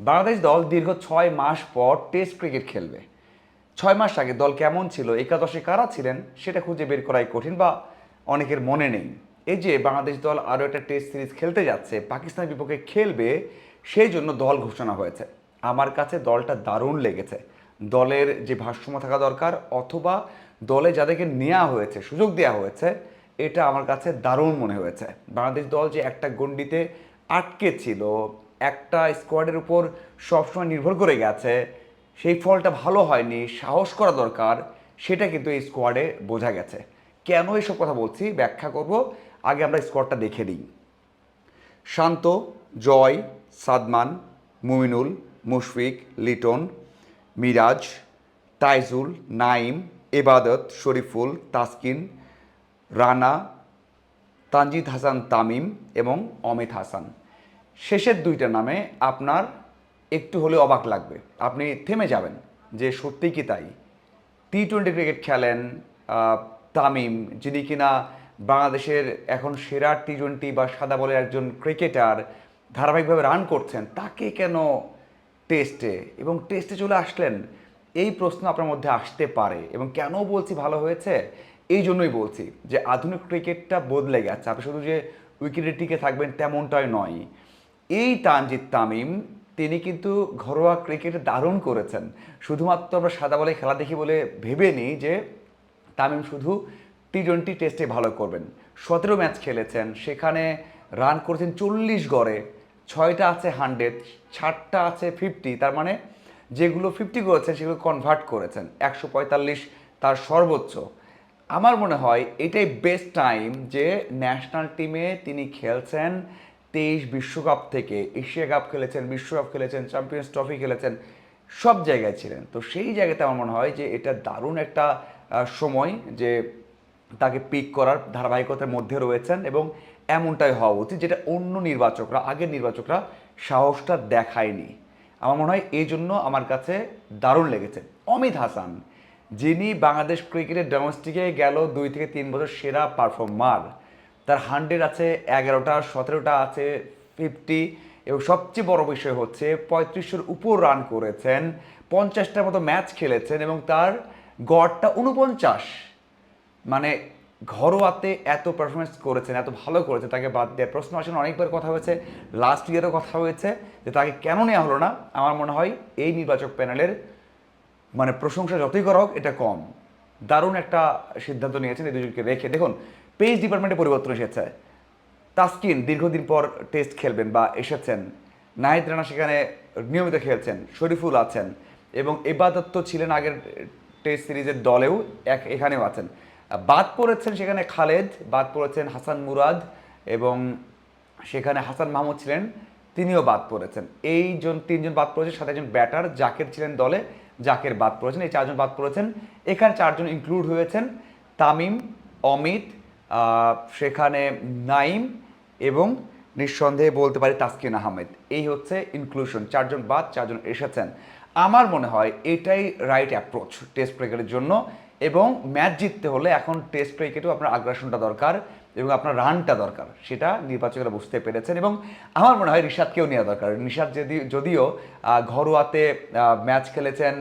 বাংলাদেশ দল দীর্ঘ 6 মাস পর টেস্ট ক্রিকেট খেলবে। 6 মাস আগে দল কেমন ছিল, একাদশে কারা ছিলেন সেটা খুঁজে বের করাই কঠিন বা অনেকের মনে নেই। এই যে বাংলাদেশ দল আরও একটা টেস্ট সিরিজ খেলতে যাচ্ছে, পাকিস্তানের বিপক্ষে খেলবে, সেই জন্য দল ঘোষণা হয়েছে। আমার কাছে দলটা দারুণ লেগেছে। দলের যে ভারসাম্য থাকা দরকার, অথবা দলে যাদেরকে নেওয়া হয়েছে, সুযোগ দেওয়া হয়েছে, এটা আমার কাছে দারুণ মনে হয়েছে। বাংলাদেশ দল যে একটা গণ্ডিতে আটকে ছিল, একটা স্কোয়াডের উপর সবসময় নির্ভর করে গেছে, সেই ফলটা ভালো হয়নি, সাহস করা দরকার, সেটা কিন্তু এই স্কোয়াডে বোঝা গেছে। কেন এইসব কথা বলছি ব্যাখ্যা করব, আগে আমরা স্কোয়াডটা দেখে নিই। শান্ত, জয়, সাদমান, মুমিনুল, মুশফিক, লিটন, মিরাজ, তাইজুল, নাইম, এবাদত, শরীফুল, তাসকিন, রানা, তানজিদ হাসান তামিম এবং অমিত হাসান। শেষের দুইটা নামে আপনার একটু হলেও অবাক লাগবে, আপনি থেমে যাবেন যে সত্যিই কি তাই। টি-20 ক্রিকেট খেলেন তামিম, যিনি কিনা বাংলাদেশের এখন সেরা টি-20 বা সাদা বলের একজন ক্রিকেটার, ধারাবাহিকভাবে রান করছেন, তাকে কেন টেস্টে এবং টেস্টে চলে আসলেন? এই প্রশ্ন আপনার মধ্যে আসতে পারে। এবং কেন বলছি ভালো হয়েছে, এই জন্যই বলছি যে আধুনিক ক্রিকেটটা বদলে গেছে। আপনি শুধু যে উইকেটে টিকে থাকবেন তেমনটাই নয়। এই তানজিদ তামিম, তিনি কিন্তু ঘরোয়া ক্রিকেটে দারুণ করেছেন। শুধুমাত্র আমরা সাদা বলে খেলা দেখি বলে ভেবে নিই যে তামিম শুধু টি-20 টেস্টে ভালো করবেন। 17 ম্যাচ খেলেছেন, সেখানে রান করেছেন 40 গড়ে, 6টা আছে 100, 7টা আছে 50। তার মানে যেগুলো 50 করেছেন সেগুলো কনভার্ট করেছেন। 145 তার সর্বোচ্চ। আমার মনে হয় এটাই বেস্ট টাইম যে ন্যাশনাল টিমে তিনি খেলছেন। 23 বিশ্বকাপ থেকে এশিয়া কাপ খেলেছেন, বিশ্বকাপ খেলেছেন, চ্যাম্পিয়ন্স ট্রফি খেলেছেন, সব জায়গায় ছিলেন। তো সেই জায়গাতে আমার মনে হয় যে এটা দারুণ একটা সময় যে তাকে পিক করার ধারাবাহিকতার মধ্যে রয়েছেন, এবং এমনটাই হওয়া উচিত, যেটা অন্য নির্বাচকরা, আগের নির্বাচকরা সাহসটা দেখায়নি। আমার মনে হয় এই জন্য আমার কাছে দারুণ লেগেছে। অমিত হাসান, যিনি বাংলাদেশ ক্রিকেটের ডোমেস্টিকে গেল 2 থেকে 3 বছর সেরা পারফর্মার, তার 100 আছে 11টা, 17টা আছে 50, এবং সবচেয়ে বড় বিষয় হচ্ছে 3500-এর উপর রান করেছেন, 50টার মতো ম্যাচ খেলেছেন, এবং তার গড়টা 49। মানে ঘরোয়াতে এত পারফরমেন্স করেছেন, এত ভালো করেছে, তাকে বাদ দেওয়ার প্রশ্ন আসলে অনেকবার কথা হয়েছে, লাস্ট ইয়ারও কথা হয়েছে যে তাকে কেন নেওয়া হলো না। আমার মনে হয় এই নির্বাচক প্যানেলের মানে প্রশংসা যতই করা হোক এটা কম। দারুণ একটা সিদ্ধান্ত নিয়েছেন এই দুজনকে রেখে। দেখুন, পেস ডিপার্টমেন্টে পরিবর্তন এসেছে। তাসকিন দীর্ঘদিন পর টেস্ট খেলবেন বা এসেছেন, নাহিদ রানা সেখানে নিয়মিত খেলছেন, শরীফুল আছেন, এবং এবাদত তো ছিলেন আগের টেস্ট সিরিজের দলেও, এখানেও আছেন। বাদ পড়েছেন সেখানে খালেদ, বাদ পড়েছেন হাসান মুরাদ, এবং সেখানে হাসান মাহমুদ ছিলেন, তিনিও বাদ পড়েছেন। এই তিনজন বাদ পড়েছেন, সাথে একজন ব্যাটার জাকের ছিলেন দলে, জাকের বাদ পড়েছেন, এই 4জন বাদ পড়েছেন। এখানে 4জন ইনক্লুড হয়েছেন, তামিম, অমিত, সেখানে নাইম, এবং নিঃসন্দেহে বলতে পারি তাসকিন আহমেদ। এই হচ্ছে ইনক্লুশন, 4জন বাদ, 4জন এসেছেন। আমার মনে হয় এটাই রাইট অ্যাপ্রোচ টেস্ট ক্রিকেটের জন্য। এবং ম্যাচ জিততে হলে এখন টেস্ট ক্রিকেটেও আপনার আগ্রাসনটা দরকার এবং আপনার রানটা দরকার, সেটা নির্বাচকরা বুঝতে পেরেছেন। এবং আমার মনে হয় রিশাদকেও নেওয়া দরকার। রিশাদ যদিও ঘরোয়াতে ম্যাচ খেলেছেন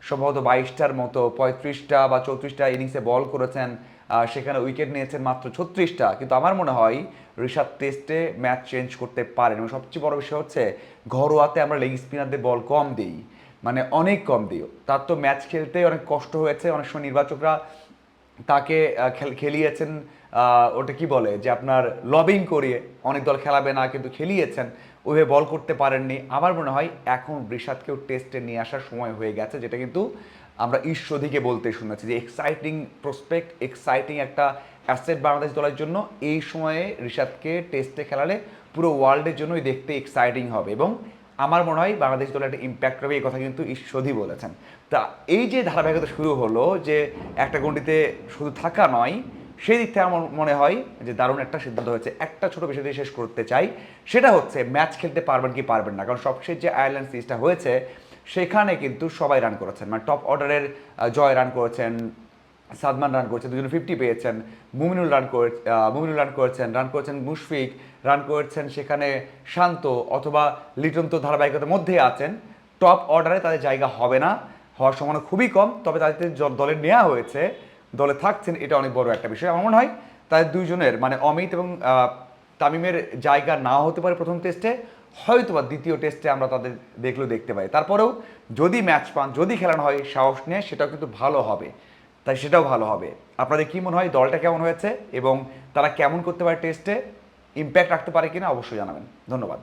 সম্ভবত 22টার মতো, 35টা বা 34টা ইনিংসে বল করেছেন, সেখানে উইকেট নিয়েছেন মাত্র 36টা, কিন্তু আমার মনে হয় ঋষাদ টেস্টে ম্যাচ চেঞ্জ করতে পারেন। এবং সবচেয়ে বড় বিষয় হচ্ছে ঘরোয়াতে আমরা লেগ স্পিনারদের বল কম দিই, মানে অনেক কম দিই। তার তো ম্যাচ খেলতে অনেক কষ্ট হয়েছে, অনেক সময় নির্বাচকরা তাকে খেলিয়েছেন, ওটা কি বলে যে আপনার লবিং করিয়ে, অনেক দল খেলাবে না কিন্তু খেলিয়েছেন, ওইভাবে বল করতে পারেননি। আমার মনে হয় এখন ঋষাদকেও টেস্টে নিয়ে আসার সময় হয়ে গেছে, যেটা কিন্তু আমরা ঈশ্বরদীকে বলতে শুনেছি যে এক্সাইটিং প্রসপেক্ট, এক্সাইটিং একটা অ্যাসেট বাংলাদেশ দলের জন্য। এই সময়ে ঋষাদকে টেস্টে খেলালে পুরো ওয়ার্ল্ডের জন্যই দেখতে এক্সাইটিং হবে, এবং আমার মনে হয় বাংলাদেশ দলে একটা ইম্প্যাক্ট হবে, এই কথা কিন্তু ঈশ্বরদী বলেছেন। তা এই যে ধারাবাহিকতা শুরু হলো, যে একটা গণ্ডিতে শুধু থাকা নয়, সেই দিক থেকে আমার মনে হয় যে দারুণ একটা সিদ্ধান্ত হয়েছে। একটা ছোট বিষয় দিয়ে শেষ করতে চাই, সেটা হচ্ছে ম্যাচ খেলতে পারবেন কি পারবেন না। কারণ সবশেষ যে আয়ারল্যান্ড সিরিজটা হয়েছে সেখানে কিন্তু সবাই রান করেছেন, মানে টপ অর্ডারের জয় রান করেছেন, সাদমান রান করেছেন, দুজনে 50 পেয়েছেন। মুমিনুল রান করেছেন মুশফিক, রান করেছেন সেখানে শান্ত অথবা লিটন তো ধারাবাহিকতার মধ্যেই আছেন। টপ অর্ডারে তাদের জায়গা হবে না, হওয়ার সম্ভাবনা খুবই কম, তবে তাদের দলে নেওয়া হয়েছে, দলে থাকছেন, এটা অনেক বড় একটা বিষয়। আমার মনে হয় তাদের দুইজনের মানে অমিত এবং তামিমের জায়গা নাও হতে পারে প্রথম টেস্টে, হয়তো বা দ্বিতীয় টেস্টে আমরা তাদের দেখলেও দেখতে পাই। তারপরেও যদি ম্যাচ পান, যদি খেলানো হয় সাহস নিয়ে, সেটাও কিন্তু ভালো হবে, তাই সেটাও ভালো হবে। আপনাদের কি মনে হয় দলটা কেমন হয়েছে এবং তারা কেমন করতে পারে টেস্টে, ইম্প্যাক্ট রাখতে পারে কিনা অবশ্যই জানাবেন। ধন্যবাদ।